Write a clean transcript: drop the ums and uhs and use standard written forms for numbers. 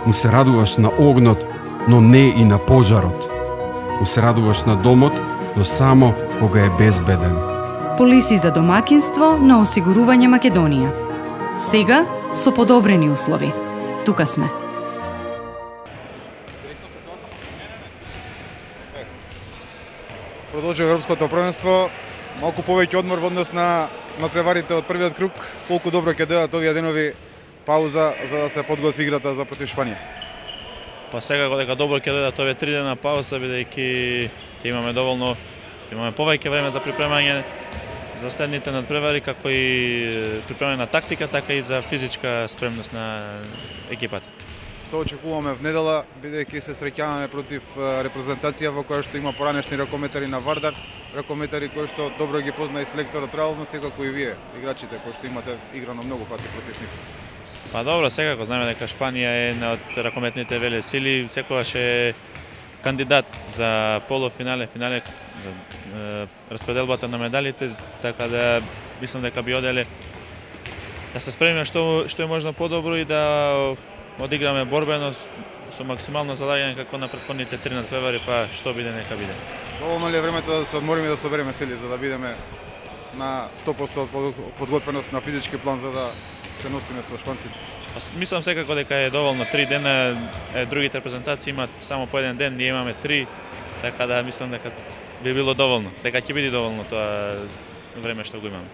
му се радуваш на огнот, но не и на пожарот. Му се радуваш на домот, но само кога е безбеден. Полиси за домакинство на осигурување Македонија. Сега со подобрени услови. Тука сме. Продолжи Европското првенство, малку повеќе одмор во однос на надпреварите од првиот круг. Колку добро ќе дојдат овие денови пауза за да се подготви играта за против Шпанија? Па секако дека добро ќе дојдат овие 3 дена пауза, бидејќи ќе имаме повеќе време за припремање за следните надпревари, како и припремање на тактика, така и за физичка спремност на екипата. Што очекуваме в недела, бидејќи се среќаваме против репрезентација во која што има поранешни ракометари на Вардар, ракометари кои што добро ги позна и селекторот Раул, но секако и вие, играчите, кои што имате играно многу пати против нив. Па добро, секако знаеме дека Шпанија е една од ракометните велесили, секогаш е кандидат за полуфинале, финале, за распределбата на медалите, така да мислам дека би оделе да се спремиме што е можно подобро и да одиграме борбено со максимално залагање како на претходните 3 надпревари, па што биде нека биде. Доволно ли е времето да се одмориме и да собереме сили за да бидеме на 100% подготвеност на физички план за да се носиме со шпанците? Мислам секако дека е доволно 3 дена, другите репрезентации имаат само по 1 ден, ние имаме 3, така да мислам дека би било доволно, дека ќе биде доволно тоа време што го имаме.